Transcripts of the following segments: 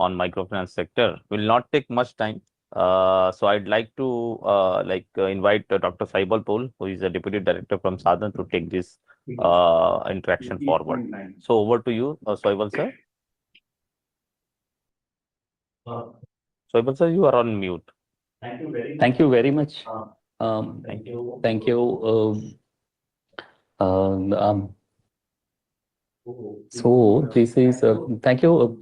on microfinance sector. Will not take much time. So I'd like to invite Dr. Saibal Pol, who is the Deputy Director from Sadhan, to take this interaction forward. So over to you, Saibal sir. Saibal sir, you are on mute. Thank you very much. Thank you. Thank you. So this is thank you.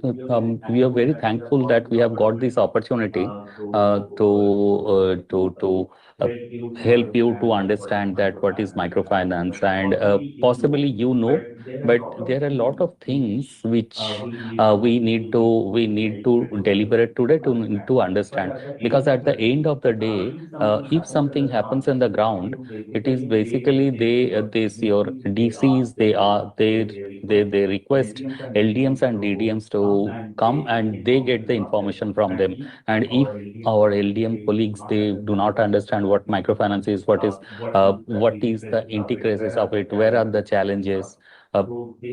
We are very thankful that we have got this opportunity to help you to understand that what is microfinance, and possibly but there are a lot of things which we need to deliberate today to understand, because at the end of the day, if something happens in the ground, it is basically this your DCs, they request LDMs and DDMs to come and they get the information from them. And if our LDM colleagues, they do not understand what microfinance is, what is the intricacies of it, where are the challenges.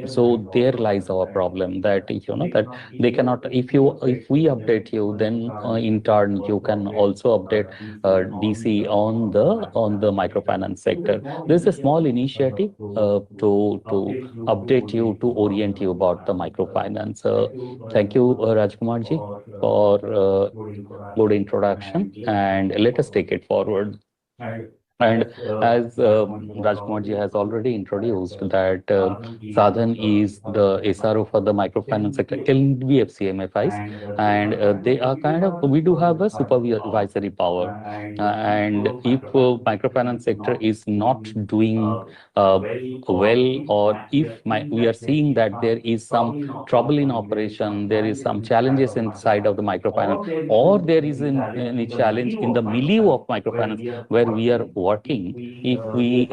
So there lies our problem, that that they cannot, if we update you, then in turn you can also update DC on the microfinance sector. There's a small initiative to update you, to orient you about the microfinance. Thank you, Rajkumar ji, for good introduction, and let us take it forward. And as Rajkumar ji has already introduced, that Sadhan is the SRO for the microfinance sector, NBFC MFIs, and they are kind of, we do have a supervisory power. And if microfinance sector is not doing well, or if we are seeing that there is some trouble in operation, there is some challenges inside of the microfinance, or there is any challenge in the milieu of microfinance where we are working, if we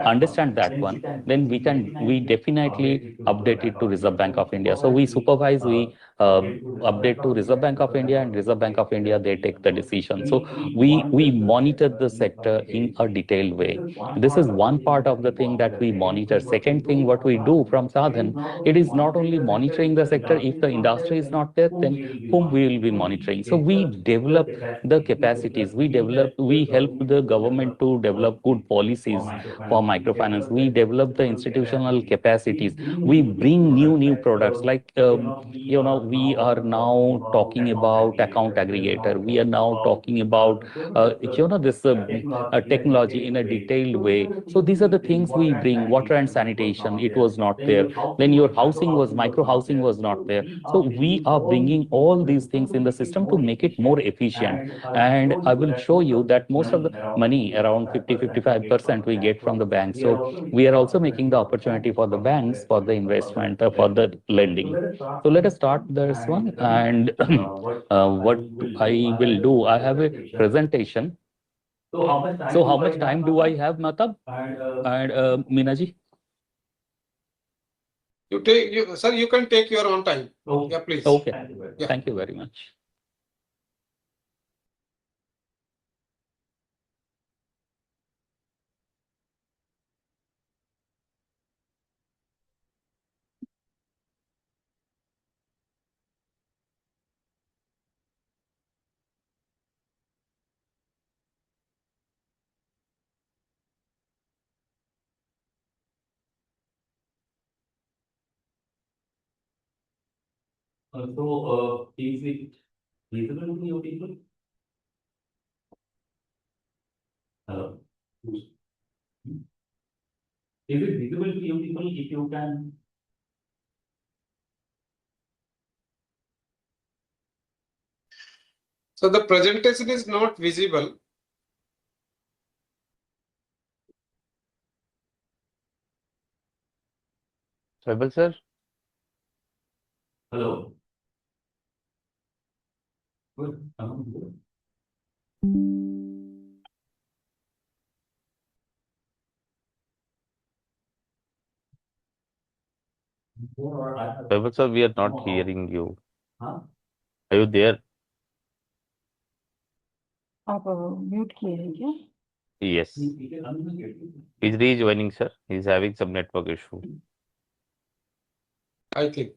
understand that one, then we definitely update it to Reserve Bank of India. So we supervise, we update to Reserve Bank of India, and Reserve Bank of India, they take the decision. So we monitor the sector in a detailed way. This is one part of the thing that we monitor. Second thing, what we do from Sadhan, it is not only monitoring the sector. If the industry is not there, then whom we will be monitoring? So we develop the capacities, we help the government to develop good policies for microfinance. We develop the institutional capacities. We bring new products, like we are now talking about account aggregator. We are now talking about this technology in a detailed way. So these are the things we bring. Water and sanitation, it was not there. Then your micro housing was not there. So we are bringing all these things in the system to make it more efficient. And I will show you that most of the money, around 50-55%, we get from the banks. So we are also making the opportunity for the banks for the investment, for the lending. So let us start this one. And what I will do, I have a presentation. So how much time do I have, Matab and Minaji? Sir, you can take your own time. Yeah, please. Okay. Yeah. Thank you very much. So, is it visible to you people? Is it visible to you people? If you can. So the presentation is not visible. Saibal sir. Hello. Good. Good. Saibal sir, we are not hearing you. Huh? Are you there? आप mute किए हैं क्या? Yes. He's rejoining, sir. He's having some network issue. I think.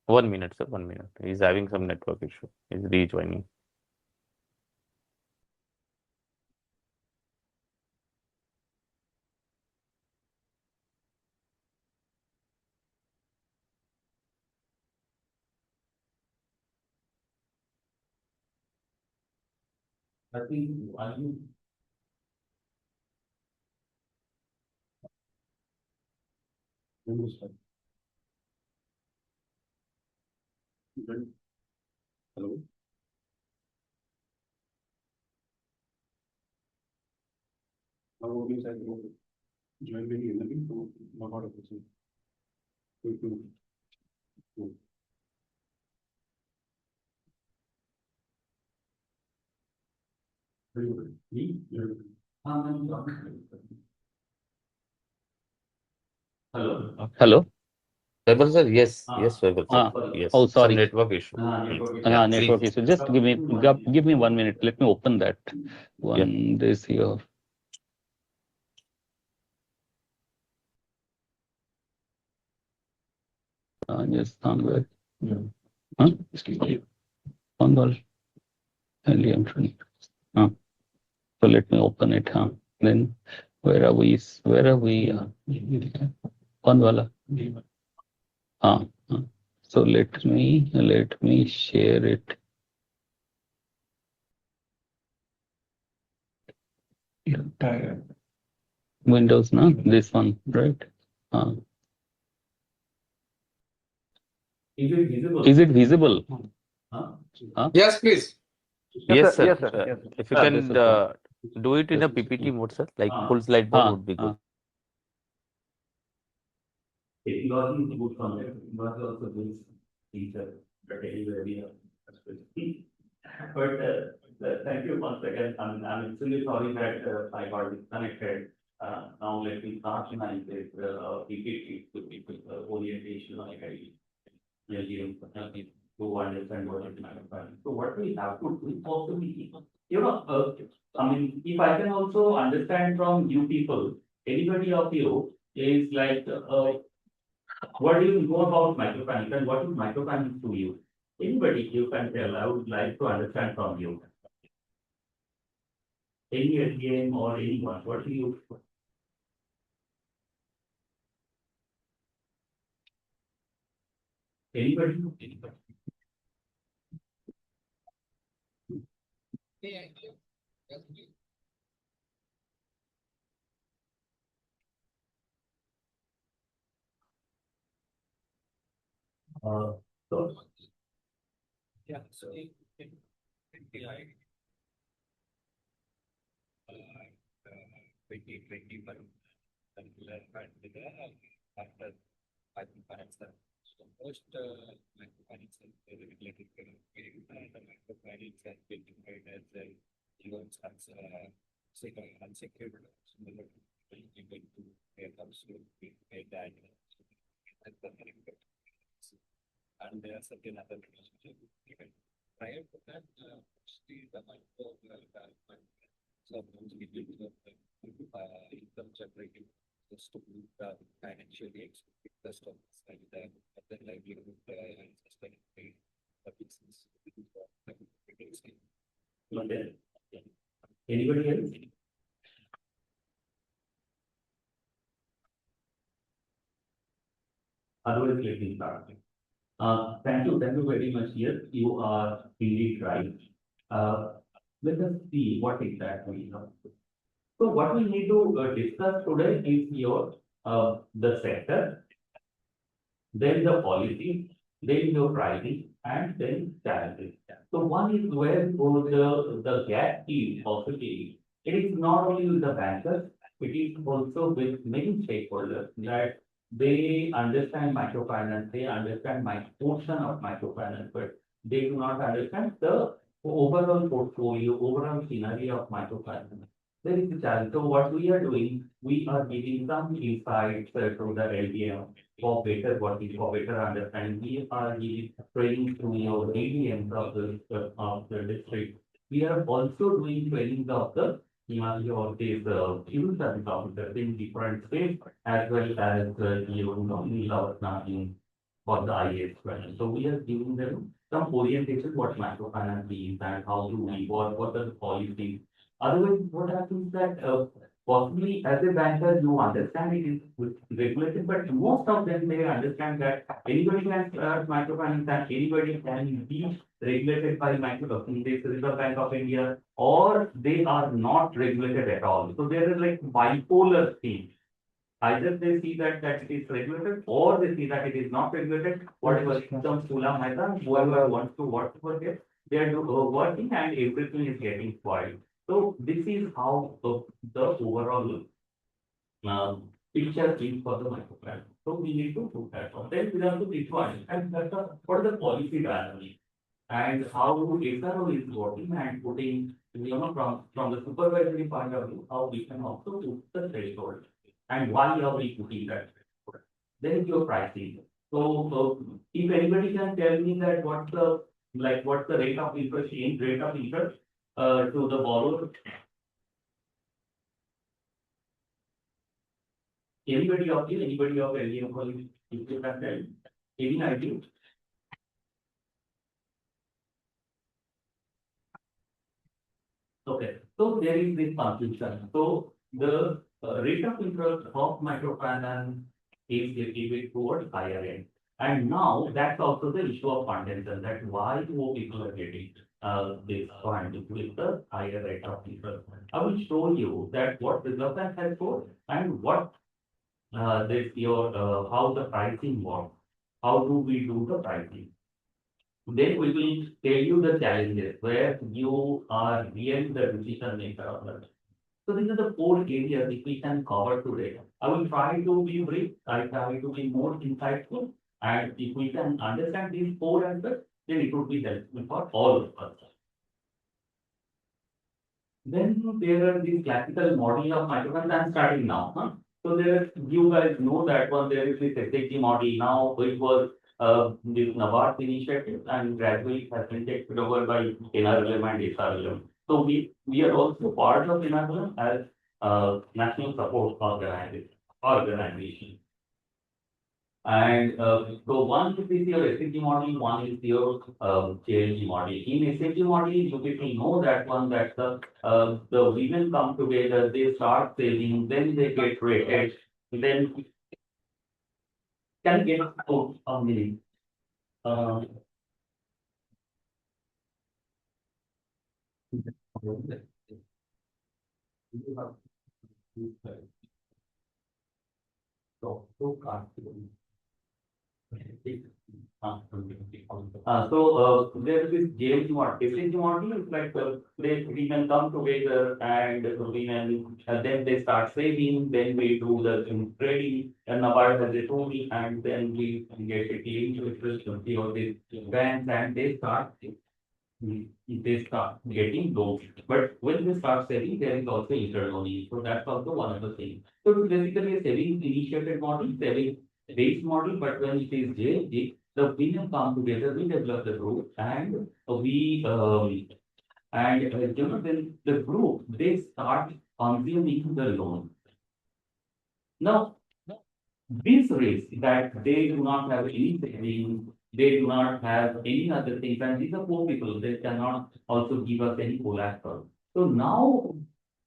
1 minute, sir. 1 minute. He's having some network issue. He's rejoining. Hello. Vaibhav sir, yes, yes, Vaibhav sir, yes. Oh, Some sorry. network issue. Yeah, Network please. issue. Just give me 1 minute. Let me open that Yeah. one. This here. Yes, Tanwar. Huh? Tanwar. Helium 20. Huh. So let me open it. Huh. Then where are we? Where are we? Tanwala. Huh. So let me share it. Windows, no? This one, right? Is it visible? Huh? Yes, please. Yes, sir. Yes, sir. Yes, sir. If you Ah, can this is one. do it in a PPT mode, sir, like full slide mode would be good. Technology is good from there. Technology also brings feature, but anyway, we have. But thank you once again. I'm extremely sorry that I got disconnected. Now let me start my PPT to people orientation like I really to understand what is manufacturing. So what we have to do possibly, I mean, if I can also understand from you people, anybody of you is like, what do you know about microfinance and what is microfinance to you? Anybody you can tell, I would like to understand from you. Any SDM or anyone, what do you? Anybody? So, okay. Anybody else? Otherwise, let me start. Thank you very much. Yes, you are indeed right. Let us see what exactly. So what we need to discuss today is your the sector, then the policy, then the pricing, and then challenges. So one is where the gap is possibly, it is not only with the bankers, it is also with many stakeholders that they understand microfinance, they understand my portion of microfinance, but they do not understand the overall portfolio, overall scenario of microfinance. There is a challenge. So what we are doing, we are giving some insights to the LDM for better working, for better understanding. We are giving training through your ADMs of the district. We are also doing trainings of the your this civil service officers in different states as well as you know in our in for the IAS question. So we are giving them some orientation what microfinance is and how to we what are the policies. Otherwise, what happens that possibly as a banker you understand it is regulated, but most of them they understand that anybody can start microfinance and anybody can be regulated by this Reserve Bank of India, or they are not regulated at all. So there is like bipolar thing. Either they see that it is regulated or they see that it is not regulated. Whatever comes to Mehta, whoever wants to work for it, they are working and everything is getting spoiled. So this is how the overall picture is for the microfinance. So we need to put that on. Then we have to define and that's what the policy dynamic and how SRO is working and putting, from the supervisory point of view, how we can also put the threshold and why are we putting that threshold. Then your pricing. So if anybody can tell me that what's the rate of interest, change rate of interest to the borrower. Anybody of any of you, if you can tell, any idea? Okay, so there is this confusion. So the rate of interest of microfinance is given towards higher end. And now that's also the issue of contention, that why more people are getting this fund with the higher rate of interest. I will show you that what Reserve Bank has for and what this your how the pricing works. How do we do the pricing? Then we will tell you the challenges where you are really the decision maker of that. So these are the four areas that we can cover today. I will try to be brief, I try to be more insightful, and if we can understand these four aspects, then it would be helpful for all of us. Then there are these classical model of microfinance. I'm starting now. So there, you guys know that one. There is this SHG model now, which was this NABARD initiative, and gradually it has been taken over by NRLM and SRLM. So we are also part of NRLM as national support organization. And so one is your SHG model, one is your JLG model. In SHG model, you people know that one, that the women come together, they start saving, then they get rated, then can get a minute. There is this JLG model. SHG model is like we can come together and we can, then they start saving, then we do the trading, and NABARD has a tool, and then we get a linked with the banks, and they start getting loans. But when they start saving, there is also interloaning. So that's also one of the things. So it's basically a saving initiated model, saving based model, but when it is JLG, the women come together, we develop the group, and we then the group they start consuming the loan. Now, this risk that they do not have any savings, they do not have any other things, and these are poor people, they cannot also give us any collateral. So now,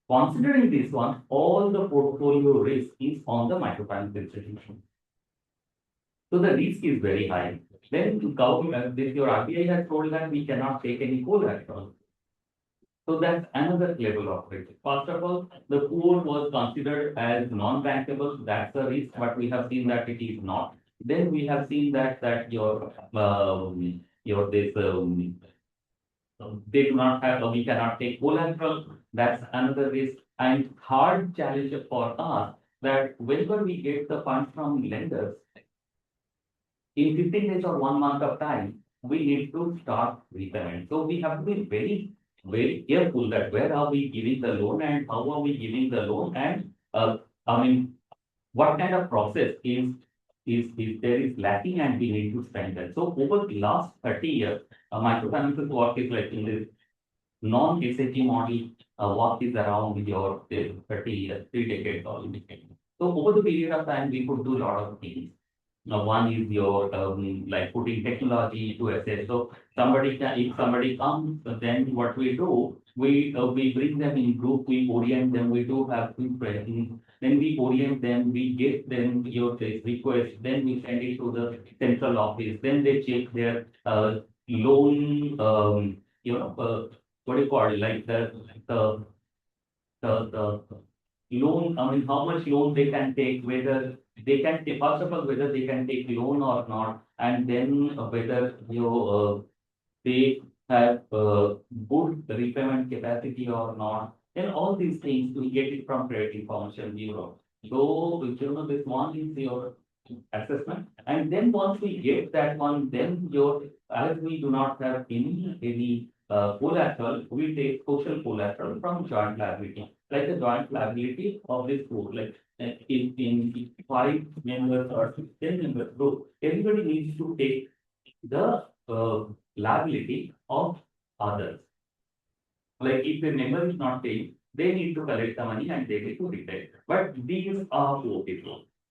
considering this one, all the portfolio risk is on the microfinance institution. So the risk is very high. Then government, this your RBI has told that we cannot take any collateral. So that's another level of risk. First of all, the poor was considered as non-bankable. That's a risk, but we have seen that it is not. Then we have seen that your this they do not have, we cannot take collateral. That's another risk. And hard challenge for us that whenever we get the funds from lenders, in 15 days or 1 month of time, we need to start repayment. So we have to be very, very careful that where are we giving the loan and how are we giving the loan, and I mean, what kind of process is there is lacking and we need to spend that. So over the last 30 years, microfinance's work is like in this non-SHG model, work is around your 30 years, 3 decades or decades. So over the period of time, we could do a lot of things. One is your like putting technology to assess. So somebody can, if somebody comes, then what we do, we bring them in group, we orient them, we do have group training, then we orient them, we get them your request, then we send it to the central office, then they check their loan, what do you call it, like the loan, I mean, how much loan they can take, whether they can take, first of all, whether they can take loan or not, and then whether they have good repayment capacity or not. And all these things we get it from Credit Information Bureau. So, this one is your assessment. And then once we get that one, then as we do not have any collateral, we take social collateral from joint liability. Like the joint liability of this group, like in 5 members or 10 members group, everybody needs to take the liability of others. Like if a member is not paying, they need to collect the money and they need to repay. But these are okay.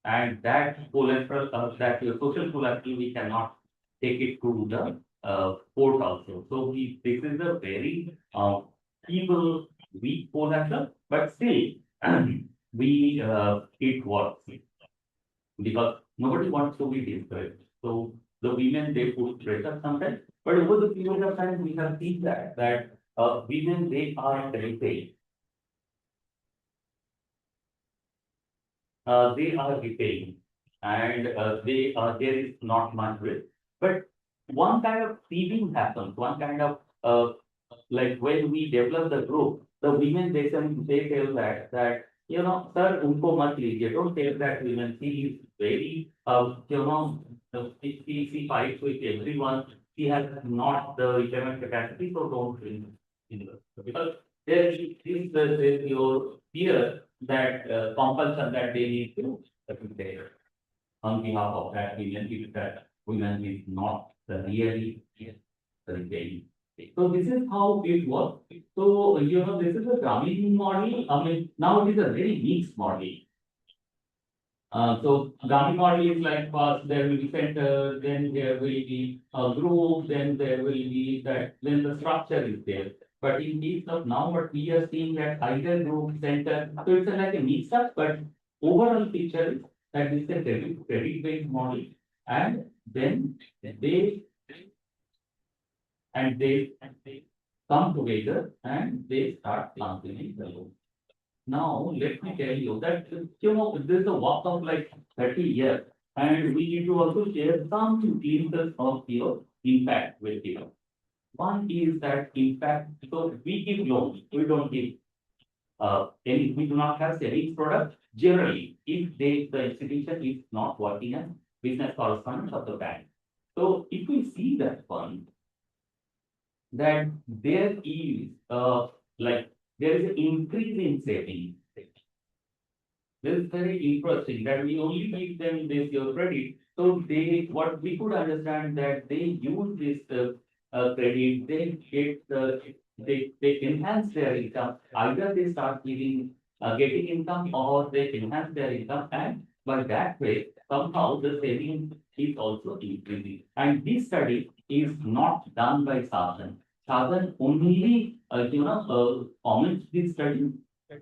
And that collateral, that your social collateral, we cannot take it to the court also. So this is a very feeble, weak collateral, but still it works because nobody wants to be discouraged. So the women, they put pressure sometimes, but over the period of time, we have seen that women, they are repaying. They are repaying, and there is not much risk. But one kind of thieving happens. One kind of like when we develop the group, the women, they tell that sir, unko mat lijiye. Don't tell that women. She is very she fights with everyone. She has not the repayment capacity, so don't bring her. Because there is your fear that compulsion that they need to pay on behalf of that women if that women is not the really repaying. So this is how it works. So this is a Grameen model. I mean, now it is a very mixed model. So Gandhi model is like first there will be center, then there will be a group, then there will be that, then the structure is there. But in case of now, what we are seeing that either group, center, so it's like a mix up, but overall picture is that this is a credit-based model, and then they they come together and they start functioning the loan. Now, let me tell you that, this is a work of like 30 years, and we need to also share some glimpses of your impact with you. One is that impact, so we give loans, we don't give we do not have savings product. Generally, if the institution is not working as business correspondent of the bank. So if we see that one, that there is like there is an increase in savings. This is very interesting that we only give them this your credit. So what we could understand that they use this credit, they get they enhance their income. Either they start getting income or they enhance their income, and by that way somehow the saving is also increasing. And this study is not done by Sadhan. Sadhan only comments this study.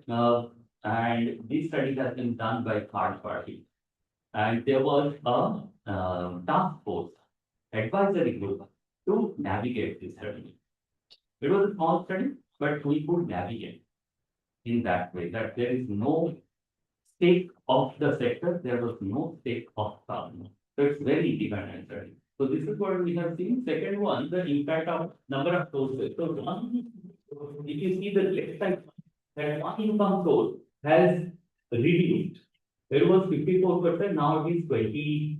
Uh, and this study has been done by third party. And there was a task force advisory group to navigate this study. It was a small study, but we could navigate in that way that there is no stake of the sector, there was no stake of government. So it's very independent study. So this is what we have seen. Second one, the impact of number of sources. So one, if you see the left side, that one income source has reduced. It was 54%, now it is 25%.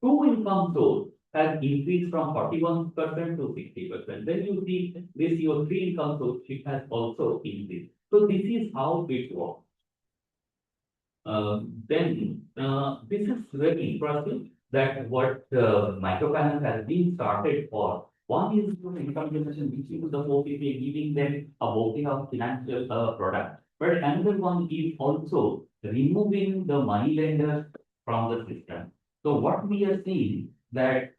Two income source has increased from 41% to 60%. Then you see this your three income source, it has also increased. So this is how it works. This is very interesting that what microfinance has been started for. One is income generation, which is the OPP, giving them a bouquet of financial product. But another one is also removing the money lenders from the system. So what we are seeing that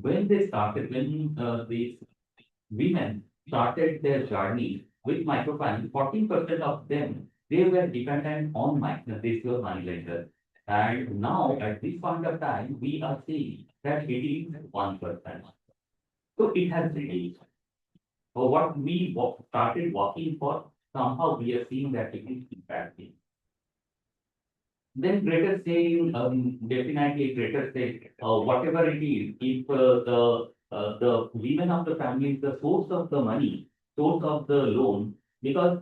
when they started, when these women started their journey with microfinance, 40% of them, they were dependent on this your money lender. And now at this point of time, we are seeing that it is 1%. So it has reduced. So what we started working for, somehow we are seeing that it is impacting. Then greater sale, definitely greater sale, whatever it is, if the women of the family is the source of the money, source of the loan, because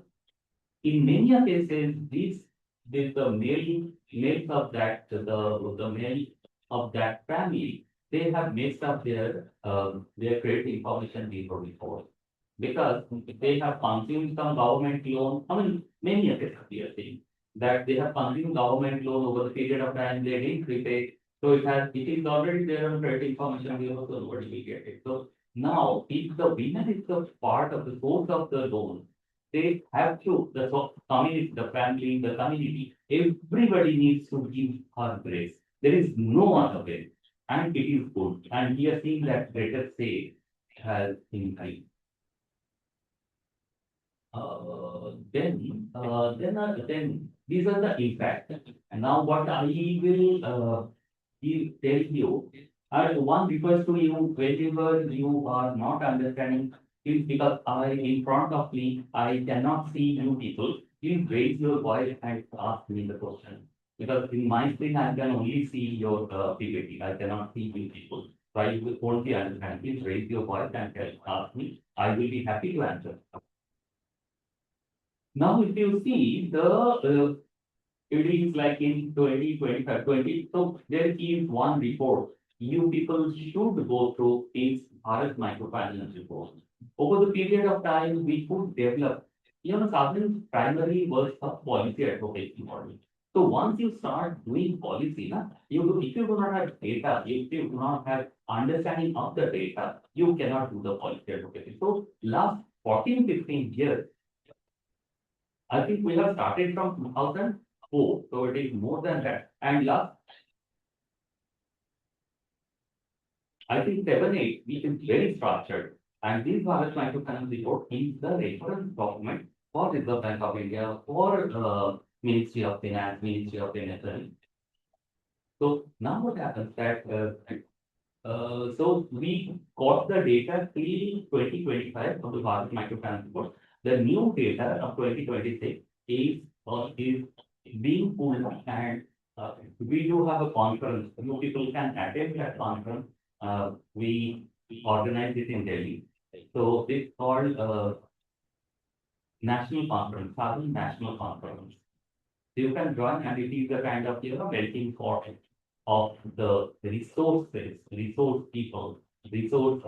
in many of cases, this the males of that the male of that family, they have messed up their credit information before because they have consumed some government loan. I mean, many of it we are saying that they have consumed government loan over the period of time they didn't repay. So it is already there on credit information bureau, so nobody will get it. So now, if the winner is the part of the source of the loan, they have to, community, the family, the community, everybody needs to give her grace. There is no other way. And it is good. And we are seeing that greater say has increased. Then these are the impact. And now what I will tell you, one refers to you whenever you are not understanding, is because in front of me, I cannot see you people. Please raise your voice and ask me the question. Because in my screen, I can only see your PPT. I cannot see you people. So I will only understand. Please raise your voice and ask me. I will be happy to answer. Now, if you see it is like in 2025, 20. So there is one report you people should go through is Bharat Microfinance report. Over the period of time, we could develop, Southern primary was a policy advocacy body. So once you start doing policy, if you do not have data, if you do not have understanding of the data, you cannot do the policy advocacy. So last 14, 15 years, I think we have started from 2004, so it is more than that. And last, I think 7, 8, we is very structured. And this Bharat Microfinance report is the reference document for Reserve Bank of India, for Ministry of Finance, Ministry of Finance. So now what happens that so we got the data till 2025 of the Bharat Microfinance report. The new data of 2026 is being pulled, and we do have a conference. You people can attend that conference. We organize it in Delhi. So it's called National Conference, Southern National Conference. You can join, and it is a kind of melting pot of the resources, resource people, resource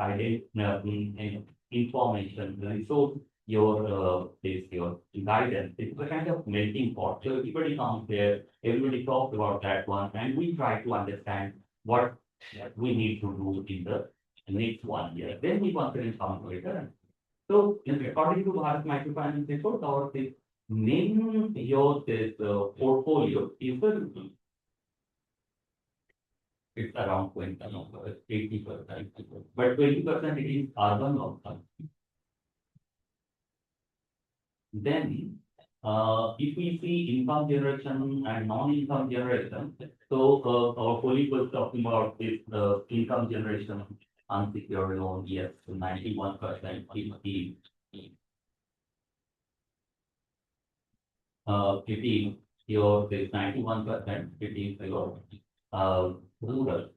information, resource your guidance. It's a kind of melting pot. So everybody comes there, everybody talks about that one, and we try to understand what we need to do in the next 1 year. Then we conference come together. So according to Bharat Microfinance report, our main this portfolio is it's around 20, 80%, but 20% it is urban also. Then, if we see income generation and non-income generation, so our colleague was talking about this income generation, unsecured loan, yes, 91% is it is your this 91%, it is your rural,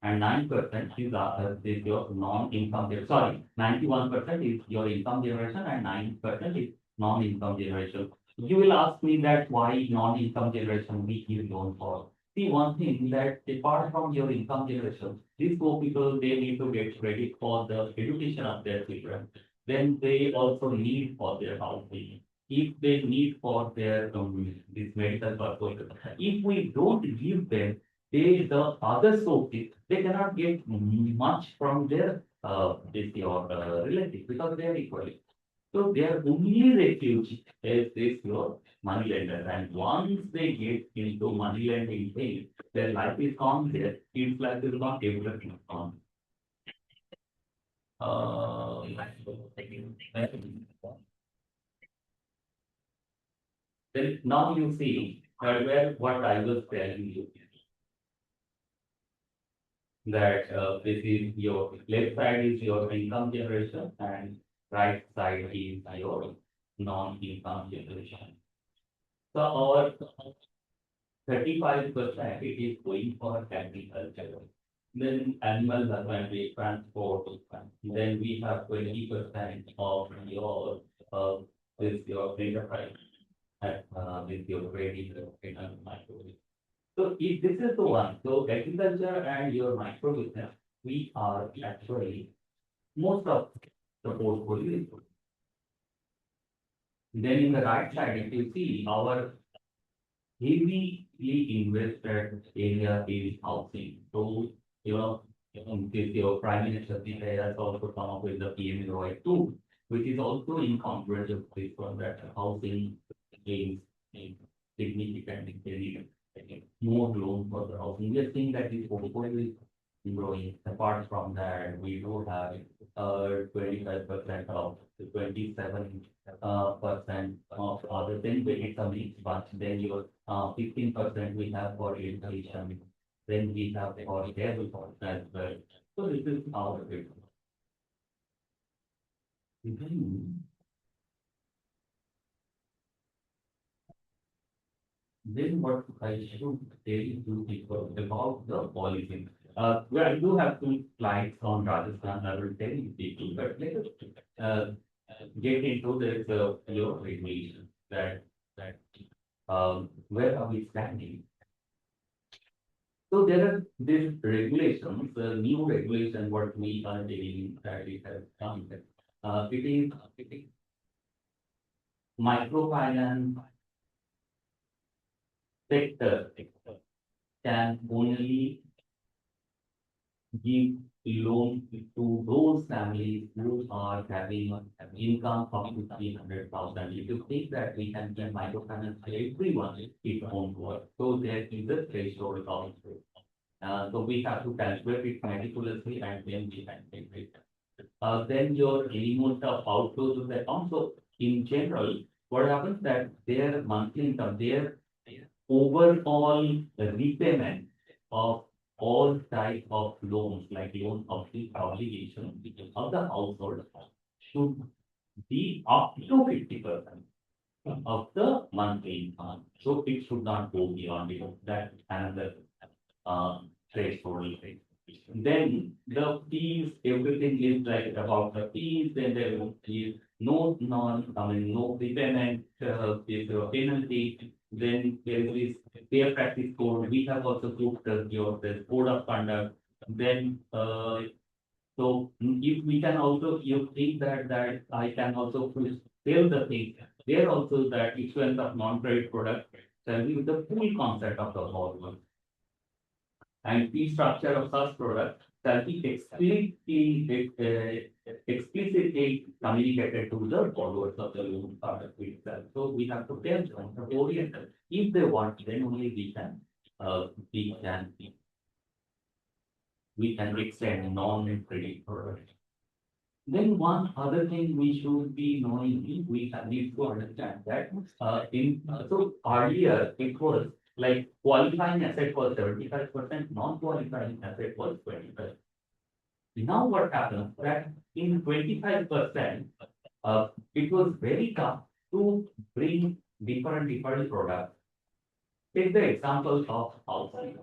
and 9% is your non-income generation. Sorry, 91% is your income generation and 9% is non-income generation. You will ask me that why non-income generation we give loan for. See, one thing that apart from your income generation, these poor people, they need to get credit for the education of their children. Then they also need for their housing. If they need for their this medical purpose, if we don't give them the other sources, they cannot get much from their this your relatives because they are equally. So their only refuge is this your money lender. And once they get into money lending thing, their life is gone, their kids' life is gone, everything is gone. Then now you see where what I was telling you that this is your left side is your income generation and right side is your non-income generation. So our 35% it is going for agriculture. Then animal husbandry, transport, then we have 20% of your this your enterprise with your credit and micro. So if this is the one, so agriculture and your micro business, we are actually most of the portfolio. Then in the right side, if you see our heavily invested area is housing. So, this your Prime Minister has also come up with the PMROI too, which is also in congruence with this one that housing is significantly more loan for the housing. We are seeing that this portfolio is growing. Apart from that, we do have 25% of the 27 percent of other things, it's a mix, but then your 15% we have for education, then we have for health as well. So this is our bit. Then what I should tell you people about the policy. Well, I do have two slides on Rajasthan. I will tell you people, but let us uh, get into this your regulation that where are we standing? So there are these regulations, the new regulation, what we are dealing that it has come. It is microfinance sector can only give loan to those families who are having an income of 300,000. If you think that we can give microfinance to everyone, it won't work. So there is a threshold also. So we have to calculate it meticulously and then we can take it. Then your limit of outflows of the account. So in general, what happens that their monthly income, their overall repayment of all type of loans, like loan of the obligation of the household should be up to 50% of the monthly income. So it should not go beyond it. That another threshold. Then the fees, everything is like about the fees, then there will be no prepayment, is a penalty. Then there is fair practice code. We have also put the code of conduct. Then if we can also you think that I can also tell the thing. There also that issuance of non-credit product tell you the full concept of the borrower and fee structure of such product shall be explicitly communicated to the borrowers of the loan product itself. So we have to tell them, to orient them. If they want, then only we can extend non-credit product. Then one other thing we should be knowing is we need to understand that so earlier it was like qualifying asset was 75%, non-qualifying asset was 25%. Now what happens that in 25%, it was very tough to bring different products. Take the example of housing.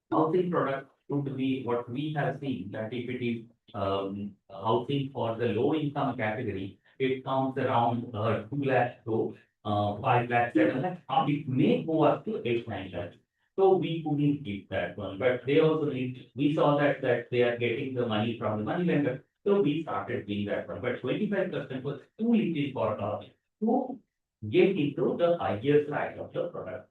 Housing product should be what we have seen that if it is housing for the low income category, it comes around 2 lakhs to 5 lakhs, 7 lakhs. It may go up to 8, 9 lakhs. So we couldn't keep that one, but they also need. We saw that they are getting the money from the money lender, so we started doing that one. But 25% was too little for us to get into the higher side of the product.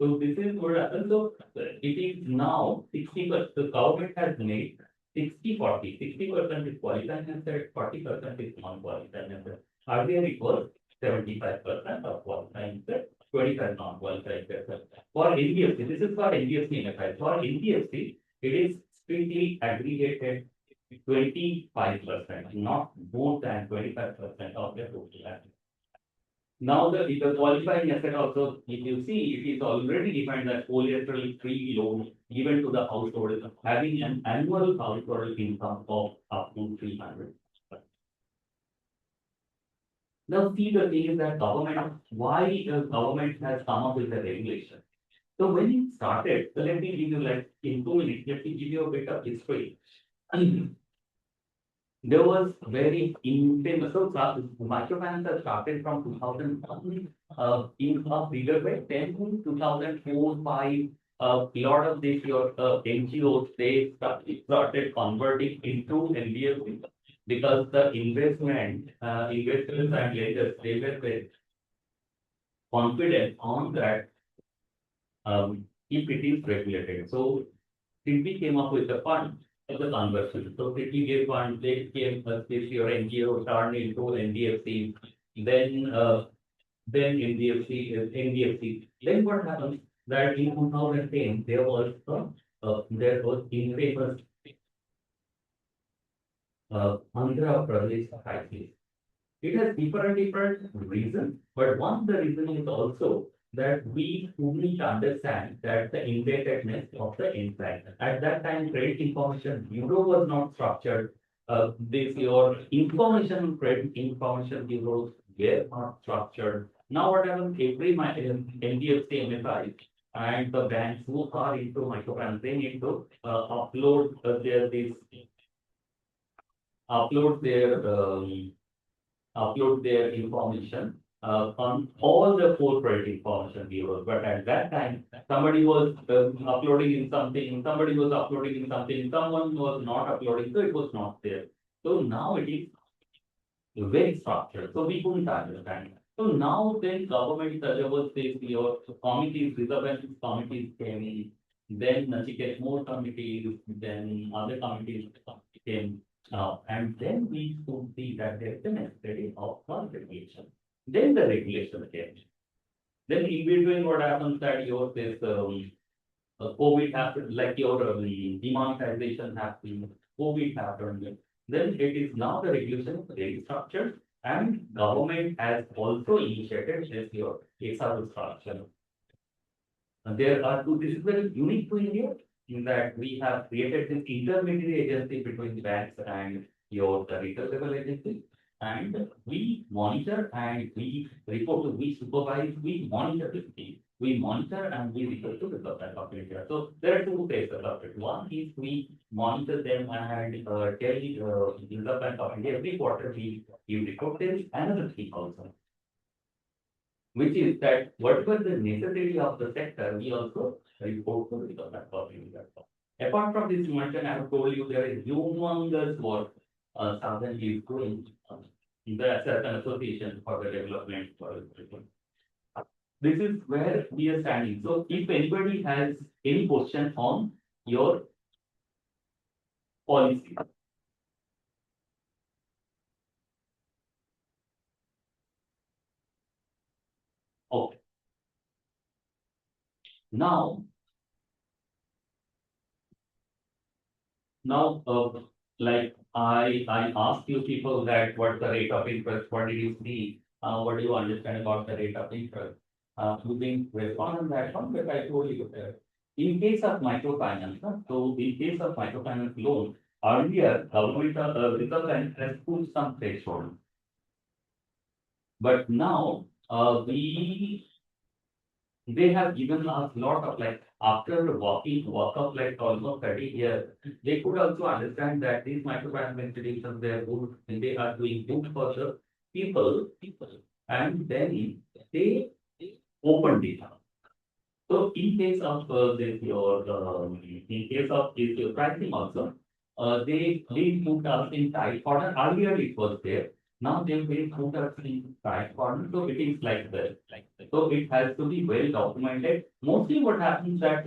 So this is what happens. So it is now 60%. The government has made 60-40. 60% is qualifying asset, 40% is non-qualifying asset. Earlier it was 75% of qualifying asset, 25 non-qualifying asset. For NBFC, this is for NBFC MFI. For NBFC, it is strictly aggregated 25%, not more than 25% of the total asset. Now the qualifying asset also, if you see, it is already defined as collateral free loan given to the household having an annual household income of up to 300. Now see the thing is that government, why the government has come up with a regulation. So when it started, so let me give you like in 2 minutes, let me give you a bit of history. There was very infamous, so microfinance has started from 2001, in a bigger way, 10 to 2004, 5, a lot of these your NGOs, they started converting into NBFC because the investors and lenders, they were very confident on that if it is regulated. So City came up with a fund of the conversion. So City gave fund, they came this your NGO turned into NBFC, then NBFC. Then what happens that in 2010 there was infamous Andhra Pradesh crisis. It has different reasons, but one of the reason is also that we couldn't understand that the indebtedness of the inside. At that time, credit information bureau was not structured. This your information credit information bureaus were not structured. Now what happens? Every NBFC MFI and the banks who are into microfinance, they need to upload their information on all the four credit information bureaus. But at that time, somebody was uploading in something, somebody was uploading in something, someone was not uploading, so it was not there. So now it is very structured. So we couldn't understand. So now then government there was this your committees, reserve bank committees came in, then Nachiket more committees, then other committees came. And then we could see that there is a necessity of one regulation. Then the regulation came. Then in between what happens that your this COVID happened, like your demonetization happened, COVID happened. Then it is now the regulation is very structured and government has also initiated this your SRO structure. And there are two, this is very unique to India in that we have created this intermediary agency between the banks and your the retail level agency. And we monitor and we report to, we supervise, we monitor this thing. We monitor and we report to the Bank of India. So there are two phases of it. One is we monitor them and tell the Reserve Bank of India every quarter we report. There is another thing also, which is that whatever the necessity of the sector, we also report to the Reserve Bank of India. Apart from this mention, I have told you there is humongous work Southern is doing as an association for the development for everything. This is where we are standing. So if anybody has any question on your policy. Okay. Now, like I asked you people that what's the rate of interest, what did you see, what do you understand about the rate of interest? You didn't respond on that one, but I told you that. In case of microfinance, so in case of microfinance loan, earlier government Reserve Bank has put some threshold. But now they have given us lot of like after walk up like almost 30 years, they could also understand that these microfinance institutions they are good and they are doing good for the people, and then they opened it up. So in case of this your in case of this your pricing also, they put us in tight order. Earlier it was there. Now they will put us in right corner, so it is like this. So it has to be well documented. Mostly what happens that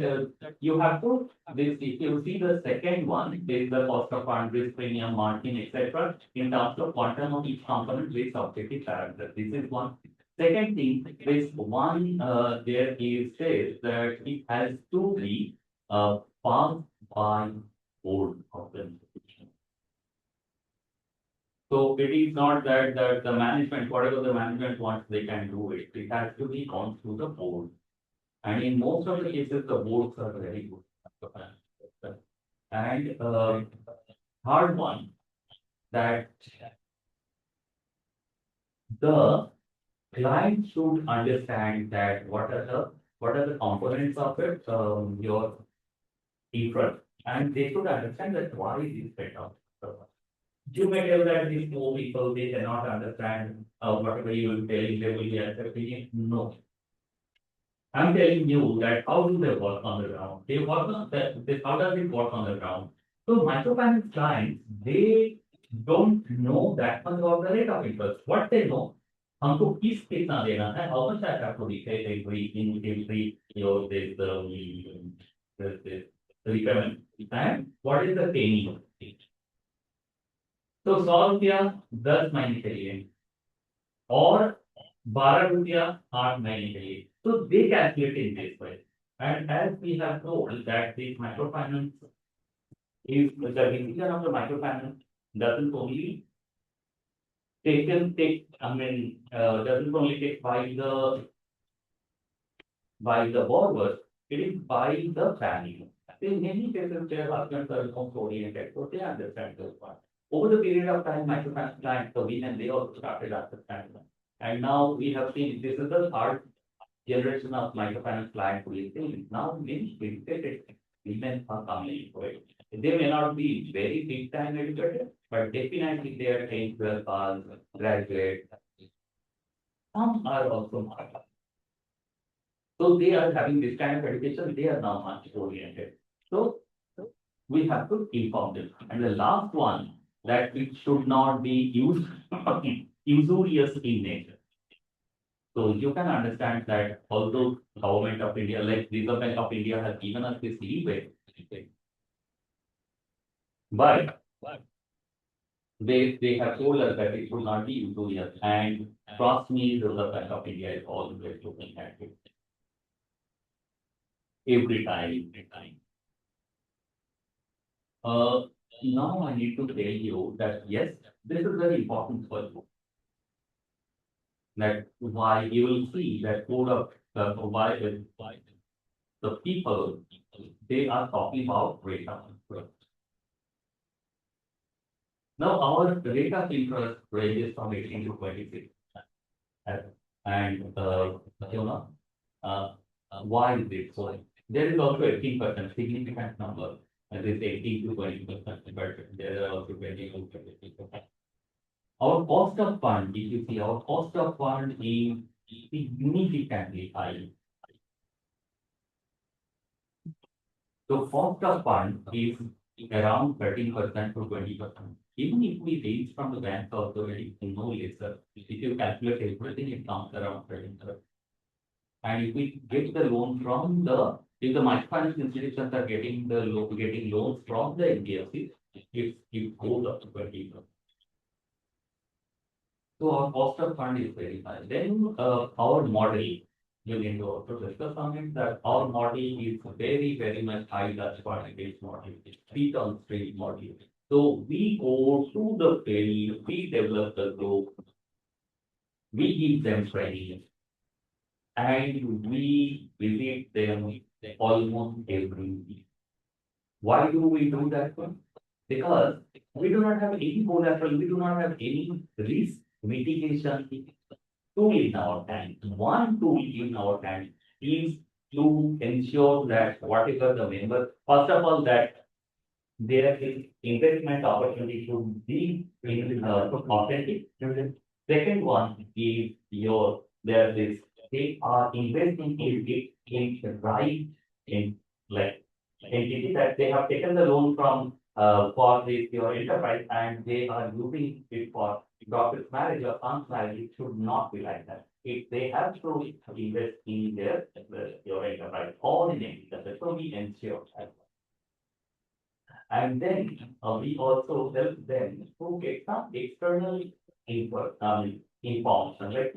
you have to, this, if you see the second one, there is the cost of fund, risk premium, margin, etc. In terms of quantum of each component, with objective parameter. This is one. Second thing, this one, there is says that it has to be passed by board of the institution. So it is not that the management, whatever the management wants, they can do it. It has to be gone through the board. And in most of the cases, the boards are very good. And third one, that the client should understand that what are the components of it, your interest, and they should understand that why is this better. You may tell that these poor people, they cannot understand whatever you will tell, they will be accepting it. No. I'm telling you that how do they work on the ground? They work on that, how does it work on the ground? So microfinance clients, they don't know that much about the rate of interest. What they know, हमको किस कितना देना है, how much I have to repay every your this repayment, and what is the payment? तो 100 रुपया 10 महीने के लिए और 12 रुपया 8 महीने के लिए. So they calculate in this way. And as we have told that this microfinance is the decision of the microfinance doesn't only doesn't only take by the borrower, it is by the family. In many cases, their husbands are not oriented, so they understand this part. Over the period of time, microfinance clients, so they also started understanding. And now we have seen this is the third generation of microfinance clients we see. Now many educated women are coming into it. They may not be very big time educated, but definitely they are 10, 12 pass, graduate. Some are also not. So they are having this kind of education, they are now much oriented. So we have to inform them. And the last one, that it should not be used usurious in nature. So you can understand that although government of India, like Reserve Bank of India has given us this leeway, but they have told us that it should not be usurious. And trust me, Reserve Bank of India is always looking at it. Every time. Now I need to tell you that yes, this is very important for you. That why you will see that code of why the people they are talking about rate of interest. Now our rate of interest ranges from 18 to 26. And why is it so? There is also 18% significant number. And this 18 to 20%, but there are also 20 to 30%. Our cost of fund, if you see, our cost of fund is significantly high. So cost of fund is around 13% to 20%. Even if we raise from the bank also very no lesser, if you calculate everything, it comes around 13%. And if we get the loan from if the microfinance institutions are getting loans from the NBFCs, it goes up to 20%. So our cost of fund is very high. Then our model, you need to also discuss on it that our model is very, very much high touch point-based model, feet on street model. So we go to the field, we develop the group, we give them training, and we visit them almost every week. Why do we do that one? Because we do not have any collateral, we do not have any risk mitigation tool in our hand. One tool in our hand is to ensure that whatever the member, first of all, that there is investment opportunity to be authentic. Second one is they are investing in the right in like entity that they have taken the loan from for this your enterprise and they are using it for daughter's marriage or son's marriage, it should not be like that. If they have to invest in your enterprise or in any other, so we ensure that. And then we also help them to get some external information, like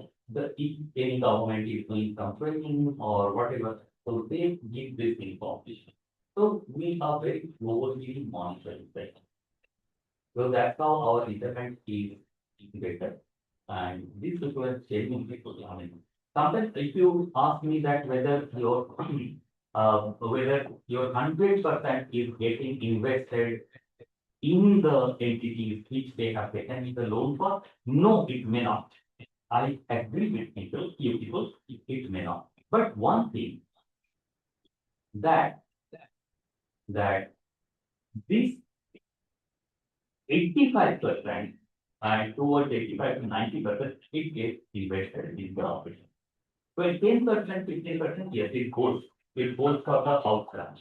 if any government is doing some training or whatever, so they give this information. So we are very closely monitoring that. So that's how our internet is better. And this is what changing people. I mean, sometimes if you ask me that whether your 100% is getting invested in the entities which they have taken the loan for, no, it may not. I agree with people, it may not. But one thing that that this 85% and towards 85 to 90%, it gets invested in the operation. So 10%, 15%, yes, it goes. It goes for the outcomes.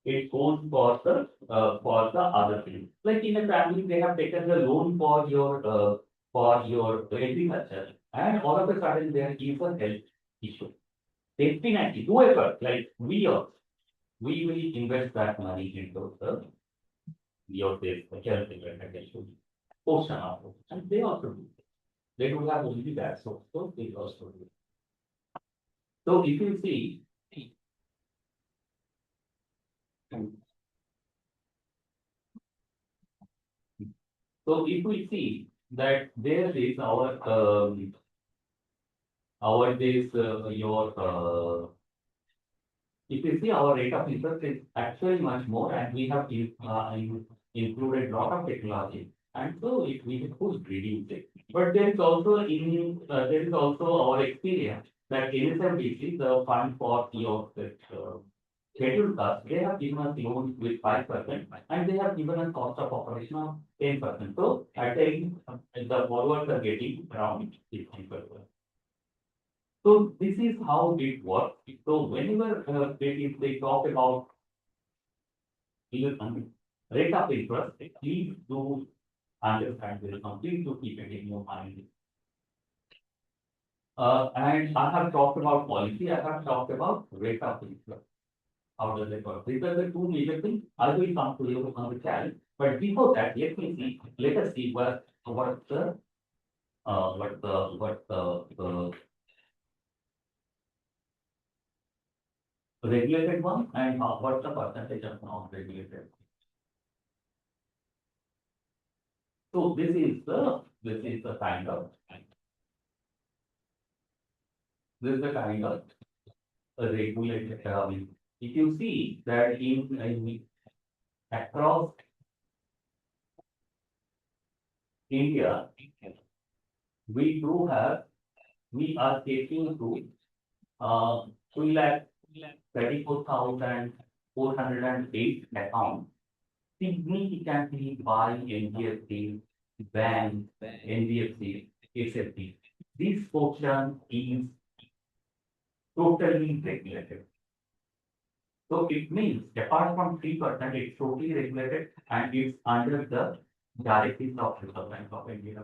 It goes for the other things. Like in a family, they have taken the loan for your agriculture, and all of a sudden there is a health issue. Definitely, whoever, like we will invest that money into your health issue portion of it, and they also do. They don't have only that, so they also do. So if you see, so if we see that there is our this your if you see our rate of interest is actually much more, and we have included lot of technology, and so we could reduce it. But there is also our experience that NSMDC, the fund for your scheduled cost, they have given us loans with 5%, and they have given us cost of operation of 10%. So I think the borrowers are getting around 60%. So this is how it works. So whenever they talk about rate of interest, please do understand this. Please do keep it in your mind. And I have talked about policy. I have talked about rate of interest. How does it work? These are the two major things. I will come to you on the challenge. But before that, let us see what the regulated one and what's the percentage of non-regulated. So this is the kind of regulated. If you see that in across India, we are taking to 3,34,408 accounts significantly by NBFC, banks, NBFC, SFB. This portion is totally regulated. So it means apart from 3%, it's totally regulated and it's under the directives of Reserve Bank of India.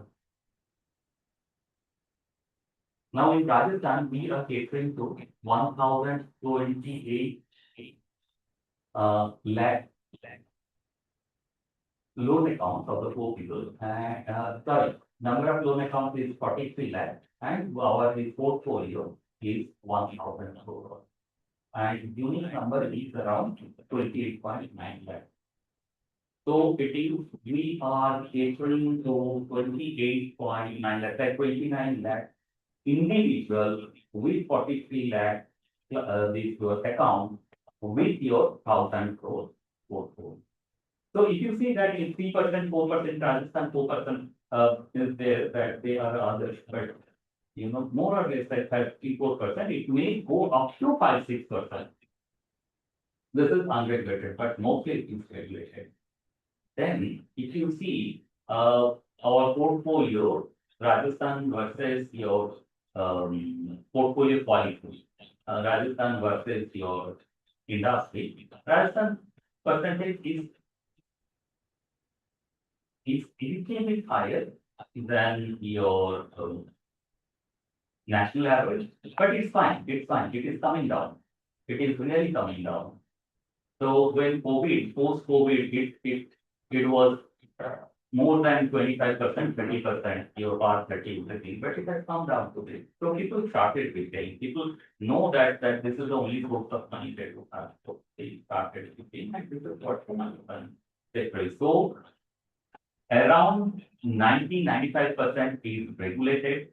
Now in Rajasthan, we are catering to 1,028 lakh loan accounts of the poor people. And sorry, number of loan accounts is 43 lakh, and our portfolio is 1,000 crore. And unique number is around 28.9 lakh. So we are catering to 28.9 lakh, 29 lakh individual with 43 lakh this your account with your 1,000 crore portfolio. So if you see that in 3%, 4%, Rajasthan 4% is there, that they are others, but more or less at 3-4%, it may go up to 5-6%. This is unregulated, but mostly it's regulated. Then if you see our portfolio, Rajasthan versus your portfolio quality, Rajasthan versus your industry, Rajasthan percentage is is a little bit higher than your national average, but it's fine. It's fine. It is coming down. It is really coming down. So when COVID, post-COVID, it was more than 25%, 20%, your past 30, 30, but it has come down to this. So people started repaying. People know that this is the only source of money they do have. So they started repaying, and this is what money is. So around 90-95% is regulated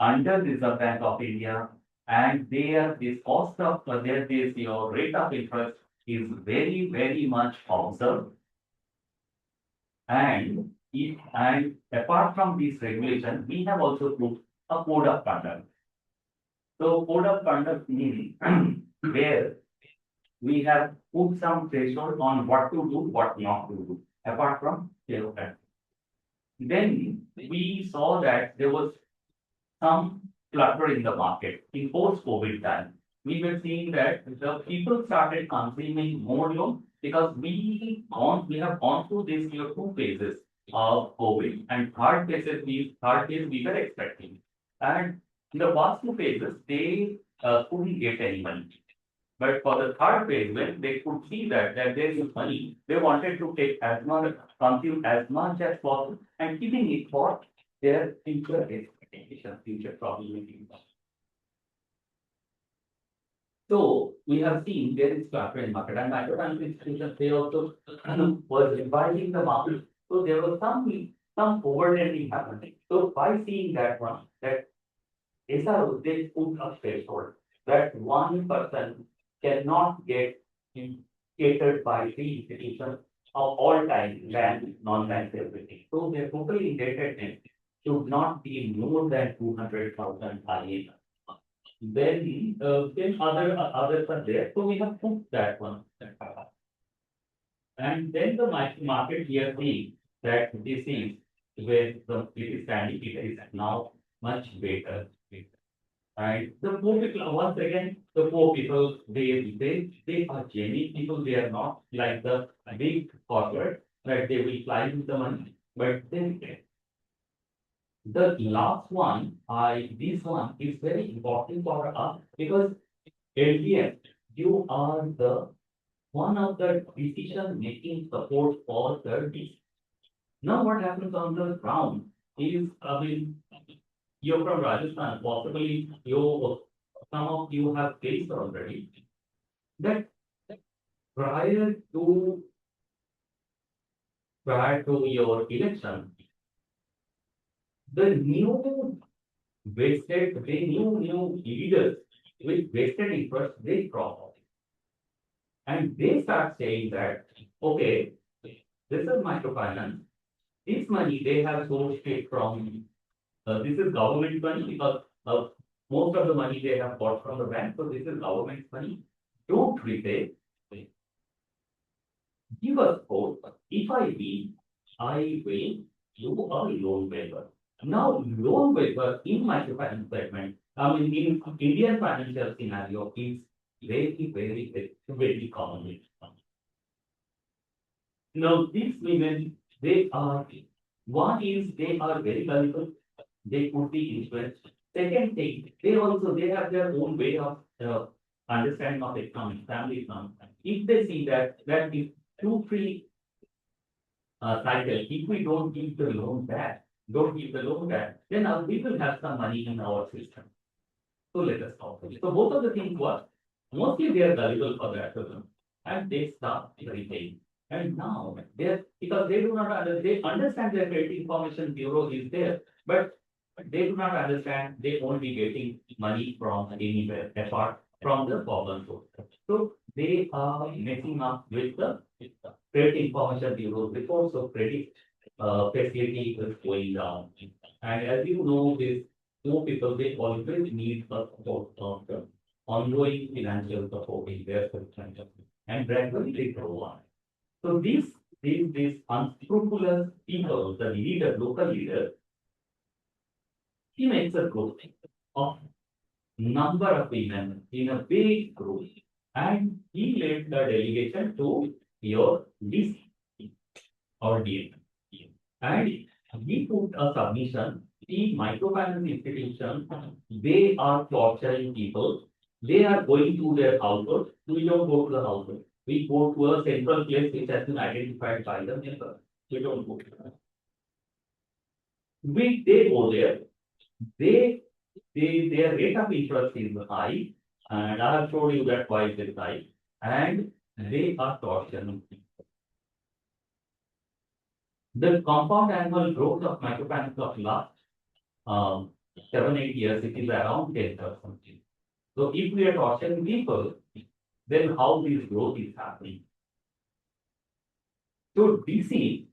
under Reserve Bank of India, and there this cost of there this your rate of interest is very, very much observed. And apart from this regulation, we have also put a code of conduct. So code of conduct means where we have put some threshold on what to do, what not to do, apart from zero tax. Then we saw that there was some clutter in the market in post-COVID time. We were seeing that the people started consuming more loan because we have gone through this two phases of COVID, and third phase we were expecting. And in the first two phases, they couldn't get any money. But for the third phase, when they could see that there is money, they wanted to take as much, consume as much as possible, and keeping it for their future expectations, future probability. So we have seen there is clutter in market, and microfinance institutions, they also were revising the market. So there was some overlending happening. So by seeing that one, that SRO, they put a threshold that 1% cannot get catered by the institutions of all time, bank, non-bank, everything. So their total indebtedness should not be more than 200,000 INR. Then others are there. So we have put that one. And then the market we are seeing that this is where it is standing, it is now much better. And the poor people, once again, the poor people, they are genuine people, they are not like the big corporate that they will fly with the money, but then the last one, this one is very important for us because LDF, you are the one of the decision-making support for the DC. Now what happens on the ground is, I mean, you're from Rajasthan, possibly some of you have faced already that prior to your election, the new new leaders with vested interest, they crop up. And they start saying that, okay, this is microfinance. This money they have sourced it from, this is government money because most of the money they have got from the bank. So this is government money. Don't repay. Give us code. If I win, I will do a loan waiver. Now, loan waiver in microfinance segment, I mean, in Indian financial scenario is very, very, very common. Now, these women, one is they are very valuable. They could be influenced. Second thing, they have their own way of understanding of economics, family economics. If they see that if two, three cycle, if we don't give the loan back, then we will have some money in our system. So let us talk. So both of the things were mostly they are valuable for the asset and they start repaying. And now because they do not they understand their credit information bureau is there, but they do not understand they won't be getting money from anywhere apart from the foreign source. So they are messing up with the credit information bureau before, so credit facility is going down. And as you know, these two people, they always need a support of the ongoing financial support in their system and gradually they grow on. So these unscrupulous people, the local leader, he makes a group of number of women in a big group and he led the delegation to your DC or DM. And we put a submission. The microfinance institution, they are torturing people. They are going to their household. We don't go to the household. We go to a central place which has been identified by the member. We don't go. They go there. They their rate of interest is high, and I have showed you that why it is high, and they are torturing. The compound annual growth of microfinance of last 7, 8 years, it is around 10%. So if we are torturing people, then how this growth is happening? So DC,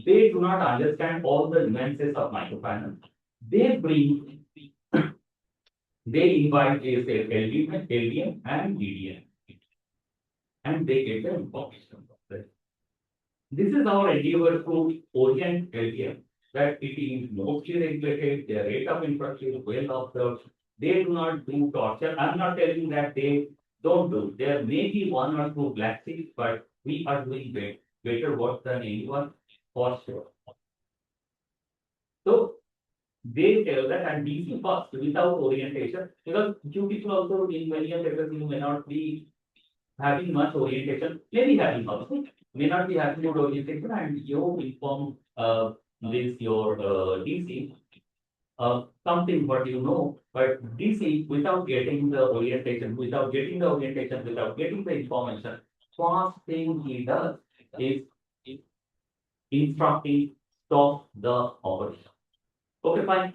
they do not understand all the nuances of microfinance. They bring, they invite a say LDM and DDM, and they get the information from that. This is our endeavor to orient LDM that it is mostly regulated, their rate of interest is well observed. They do not do torture. I'm not telling that they don't do. There may be one or two black sheep, but we are doing better work than anyone for sure. So they tell that and DC first without orientation, because you people also in many of areas you may not be having much orientation, maybe having also, may not be having good orientation, and you inform this your DC something what you know, but DC without getting the orientation, without getting the orientation, without getting the information, first thing he does is instructing stop the operation. Okay, fine.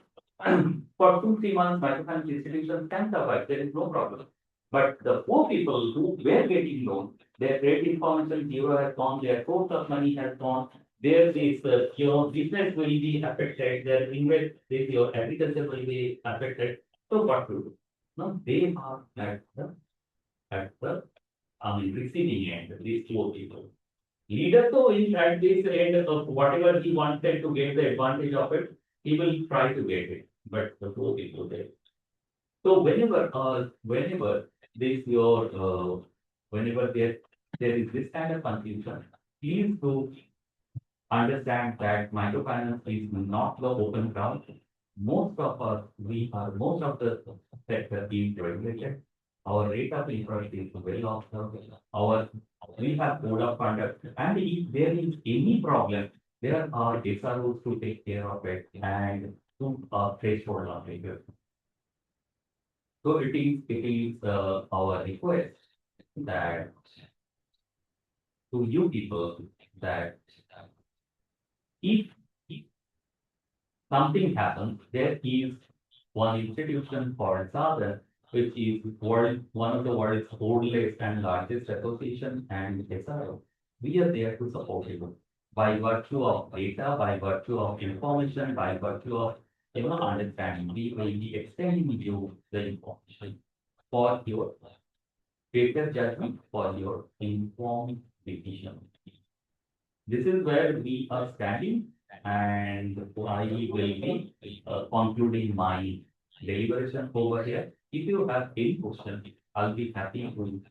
For 2, 3 months, microfinance institutions can survive. There is no problem. But the poor people who were getting loans, their credit information zero has gone, their source of money has gone, their is your business will be affected, their invest, this your agriculture will be affected. So what to do? Now they are at the receiving end, these poor people. Leader though is at this end of whatever he wanted to get the advantage of it, he will try to get it. But the poor people there. So whenever this your whenever there is this kind of confusion, please do understand that microfinance is not the open ground. Most of us, most of the sector is regulated. Our rate of interest is well observed. We have code of conduct, and if there is any problem, there are SROs to take care of it and to threshold of it. So it is our request that to you people that if something happens, there is one institution called SADA, which is one of the world's oldest and largest association and SRO. We are there to support you by virtue of data, by virtue of information, by virtue of understanding. We will be extending you the information for your better judgment, for your informed decision. This is where we are standing, and I will be concluding my deliberation over here. If you have any question, I'll be happy to.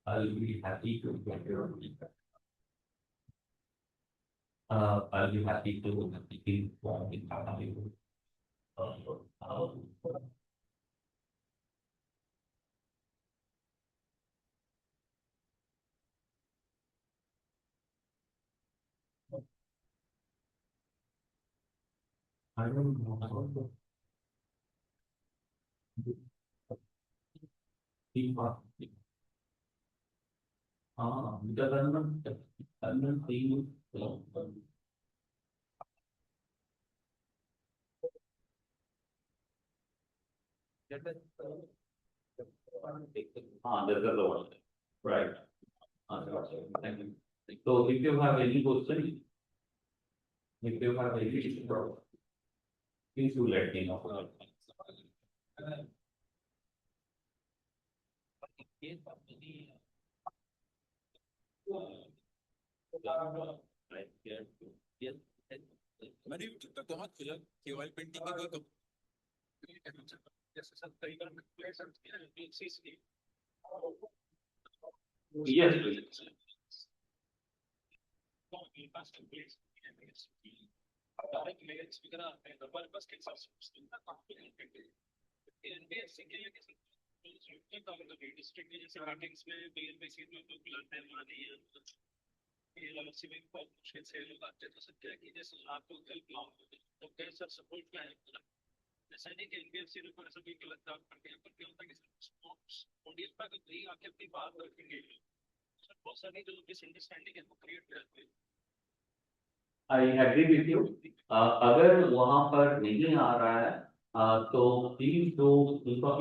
I'll be happy to get your feedback. I'll be happy to inform you. I don't know. Because I'm not seeing. That's the one. Right. Thank you. So if you have any question, if you have any problem, please do let me know. मैंने तक तो मत खुला केवल painting की कोई जैसे सब तरीका Yes, please. I agree with you. अगर वहां पर नहीं आ रहा है तो please do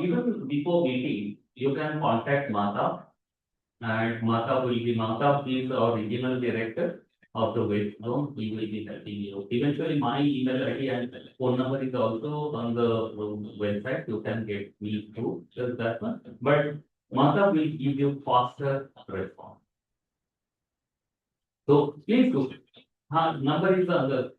even before meeting you can contact Mata and Mata is our regional director of the West Zone. He will be helping you. Eventually, my email ID and phone number is also on the website. You can get me through just that one. But Mata will give you faster response. So please do. Number is on the.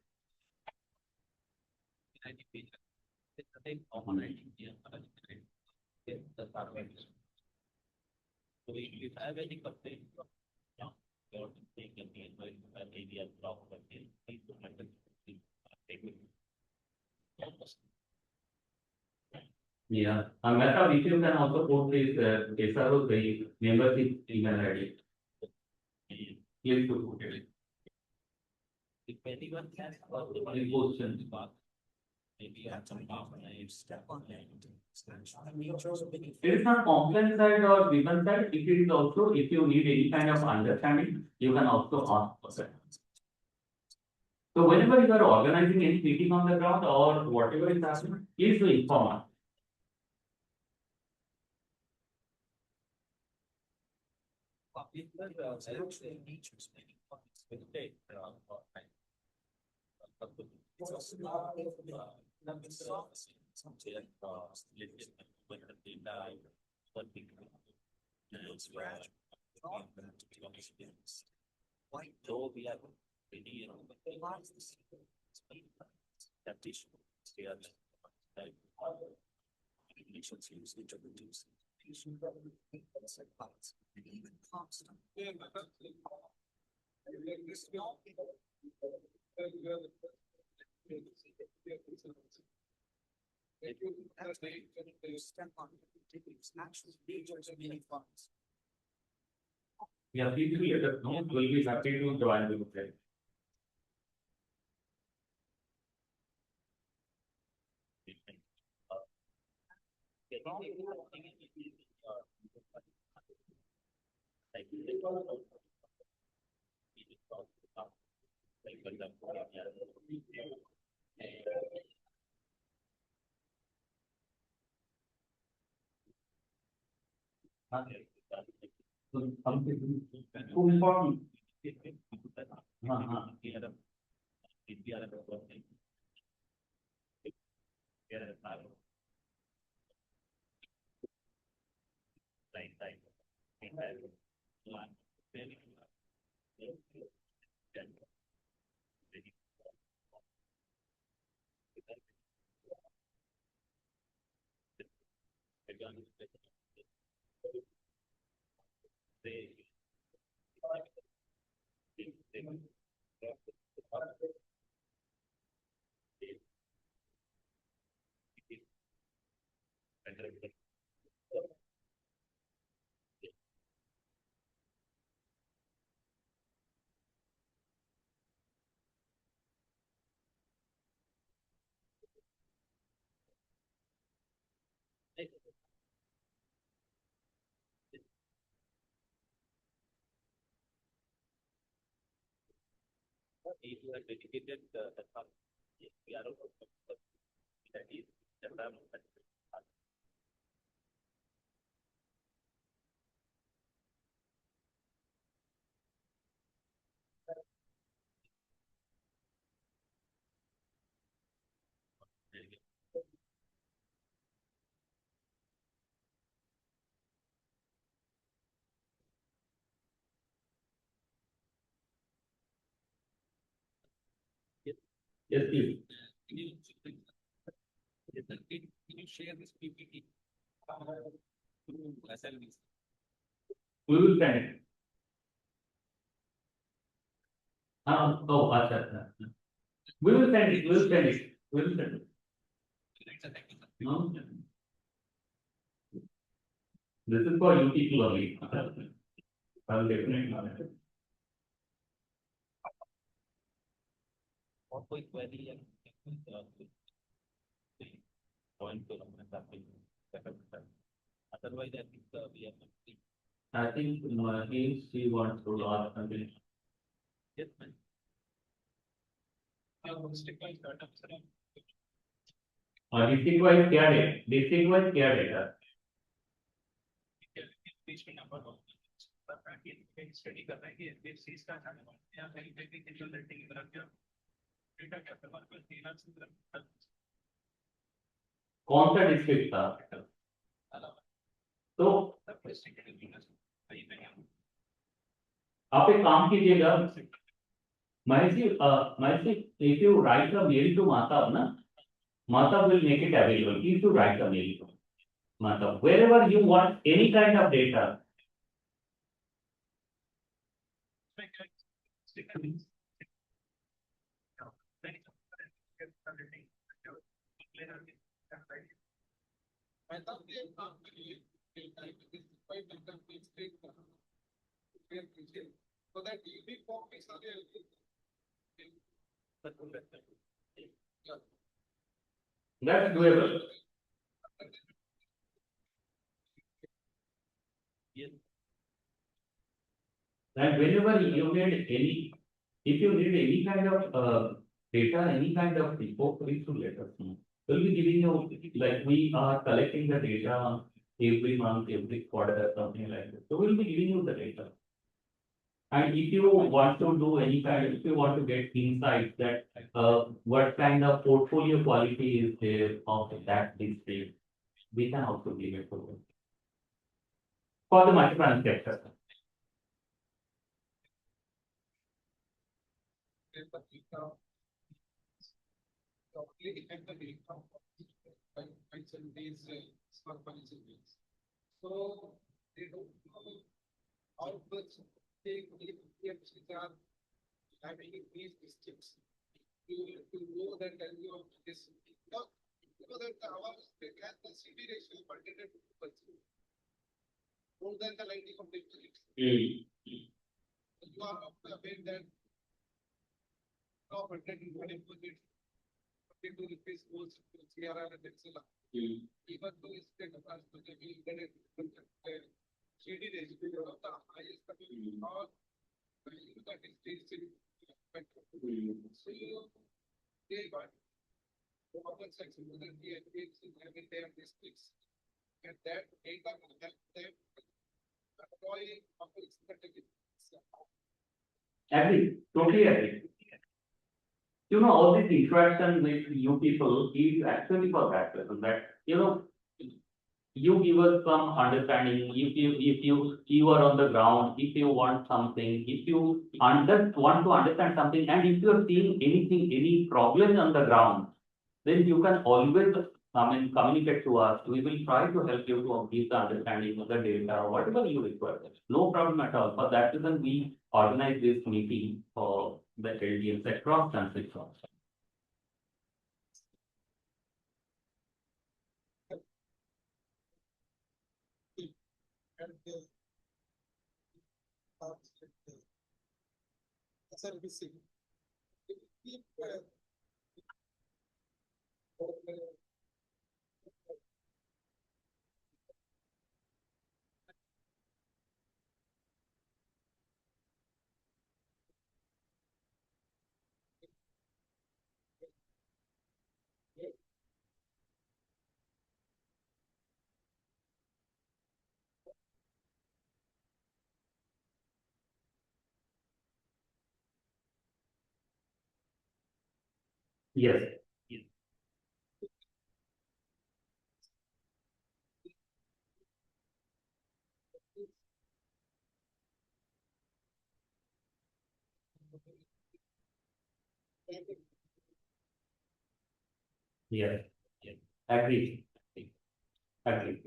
Yeah, Meta, if you can also put this SRO, the membership email ID. Please to put it. If anyone has any questions, maybe add some step on it. It is not complaint side or given side. It is also if you need any kind of understanding, you can also ask for that. So whenever you are organizing any meeting on the ground or whatever is happening, please do inform us. Yeah, please do let us know. We'll be happy to join the group. Yes, please. Can you share this PPT? We will send it. अच्छा. We will send it. We will send it. We will send it. No, this is for you people only. I will definitely not. और कोई query है point तो हमने काफी otherwise I think we are complete. I think she wants to ask something. Yes, ma'am. district wise data sir District wise क्या है? District wise क्या है? engagement number of स्टडी कर रहे हैं कि एनबीएफसी का जाने वाला या कहीं पे भी डिजिटल रेटिंग की तरफ क्या डेटा क्या हमारे पास 3 लाख से कौन सा डिस्ट्रिक्ट था? तो आप एक काम कीजिएगा Mahesh ji, if you write a mail to Mahtab, na, Mahtab will make it available. He should write a mail to Mahtab. Wherever you want any kind of data, so that uniform is that's doable. Yes. And whenever you need any, if you need any kind of data, any kind of report, please to let us know. We'll be giving you, like we are collecting the data every month, every quarter, something like that. So we'll be giving you the data. And if you want to do any kind, if you want to get insights that what kind of portfolio quality is there of that district, we can also give it to you. For the microfinance sector. So they don't know how much they are having in these districts. To know that value of this. You know that the CD ratio is multiplied to 2%. More than the 90 of the districts. You are aware that of 100 units. To replace those CRR and etc. Even though it's the CD ratio of the highest or that is still so they got open section whether the NBFC having their districts and that data will help them avoid Agree, totally agree. You know, all this interaction with you people is actually for that reason that, you know, you give us some understanding, if you are on the ground, if you want something, if you want to understand something, and if you are seeing anything, any problems on the ground, then you can always communicate to us. We will try to help you to give the understanding of the data, whatever you require. No problem at all. For that reason, we organize this meeting for the LDMs across countries also. servicing. Yes. Yes. Agree. Agree.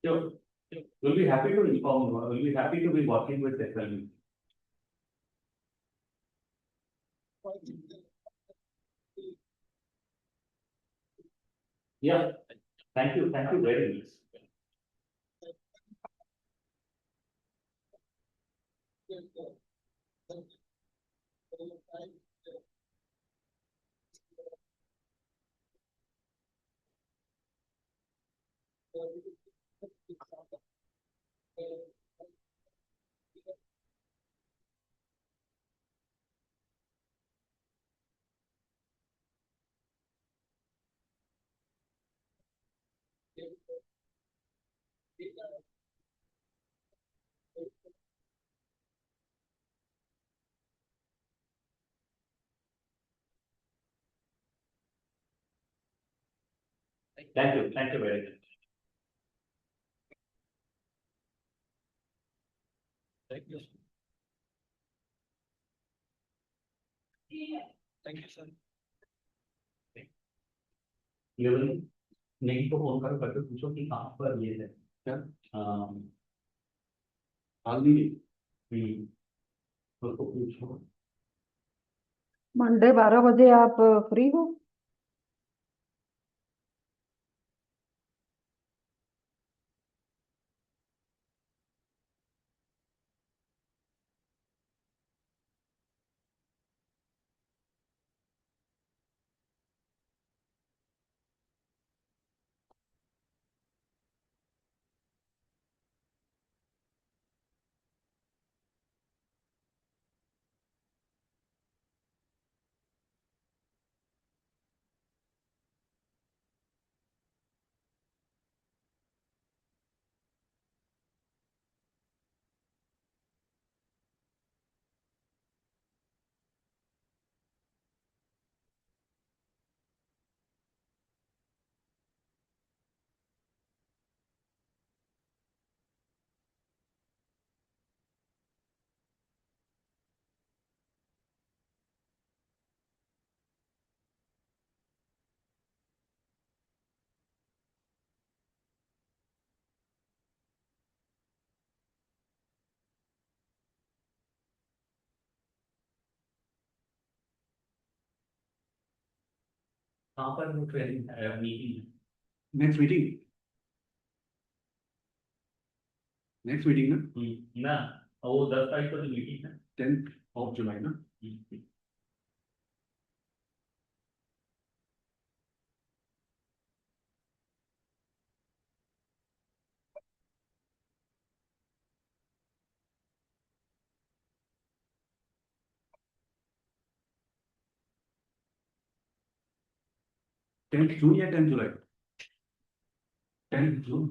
Sure. We'll be happy to inform. We'll be happy to be working with SLB. Yeah. Thank you. Thank you very much. Thank you. Thank you very much. Thank you. Thank you, sir. Level नहीं तो phone करो करके पूछो कि कहाँ पर ये है क्या आदमी तो पूछो मंडे 12 बजे आप फ्री हो? कहाँ पर वो training meeting next meeting next meeting ना ना वो 10 तारीख को मीटिंग है 10 जुलाई ना हम्म। 10 जून या 10 जुलाई 10 जून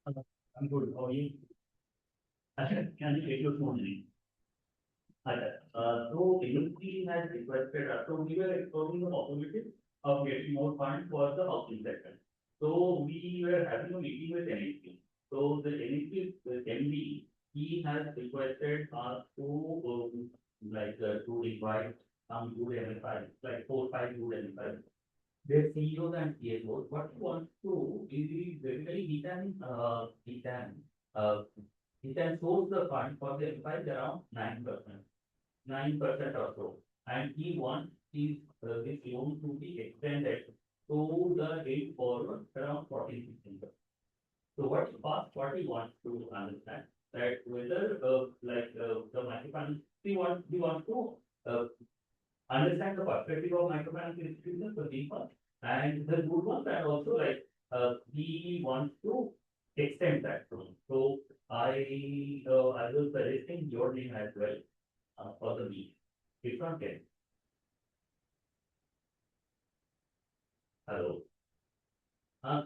I'm good. How are you? Can you take your phone in? So industry has requested us, so we were exploring the possibility of getting more funds for the housing sector. So we were having a meeting with NHP. So the NHP, MD, he has requested us to, to invite some good MFIs, like 4, 5 good MFIs. Their CEOs and CFOs, what he wants to do is basically uh, he can source the fund for the MFIs around 9%. 9% or so. And he wants this loan to be extended to the date forward around 14, 15%. So what he wants to understand that whether the microfinance, we want to understand the perspective of microfinance institutions, the people and the good ones, and also he wants to extend that loan. So I was suggesting your name as well for the meet. It's not getting. Hello.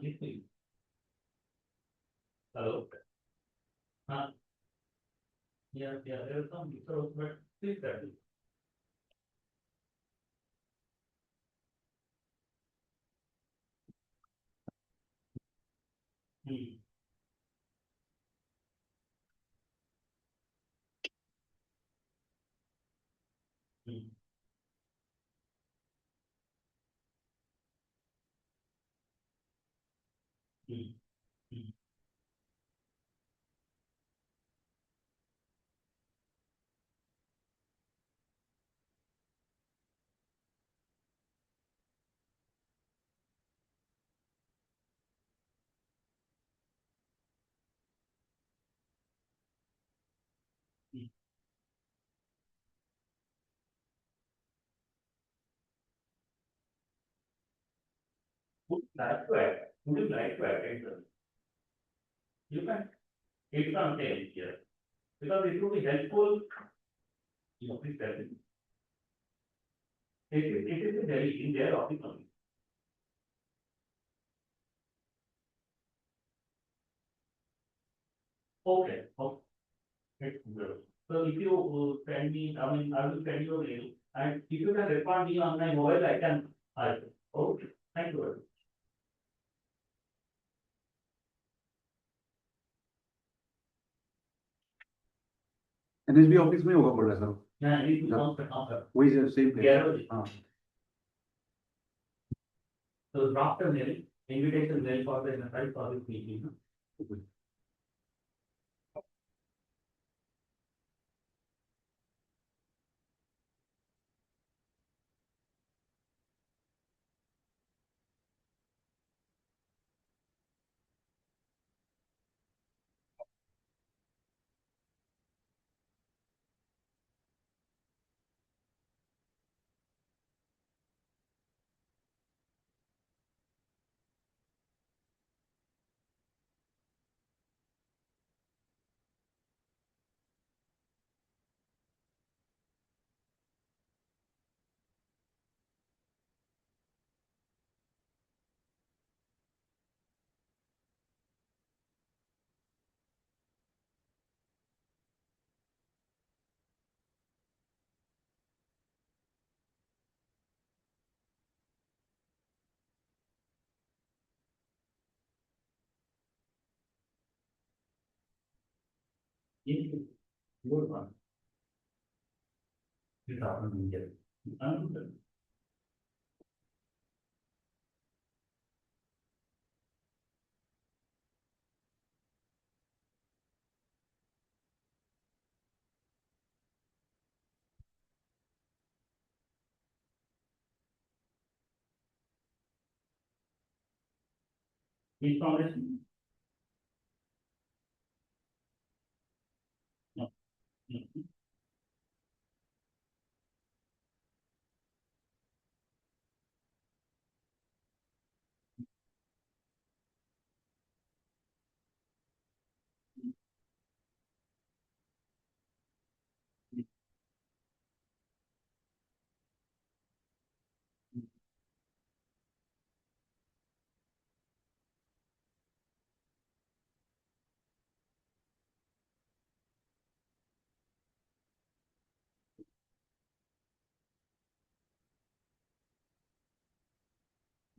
Please. Hello. Yeah, there are some mixers, but please tell me. Hmm. Hmm. Hmm. Hmm. Hmm. Would you like to attend? You can. It's on tail here because it will be helpful. Please tell me. It is in Delhi, in their office only. Okay. Okay. It's good. So if you send me, I will send you a mail, and if you can respond me on my mobile, I can. Okay. Thank you very much. NSB office में होगा पड़ रहा है Yeah, it is on the वही same place Garage. हाँ So draft a mail, invitation mail for the enterprise for this meeting. Yes, good one. This happened in India. Information. No. No.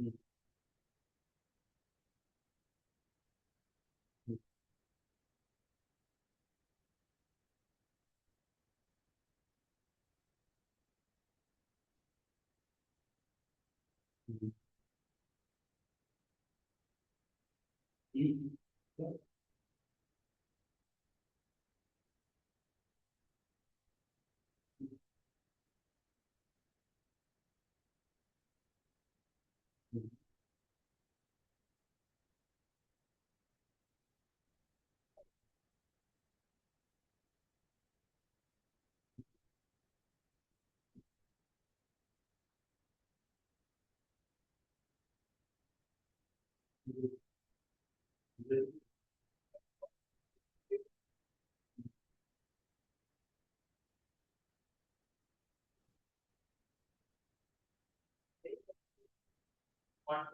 One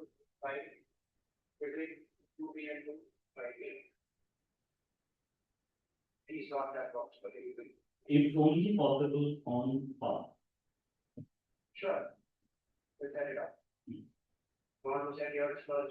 to five, between two P and two, five A. Please not that box, but you will. It's only possible on path. Sure. We'll set it up. Want to set yours first?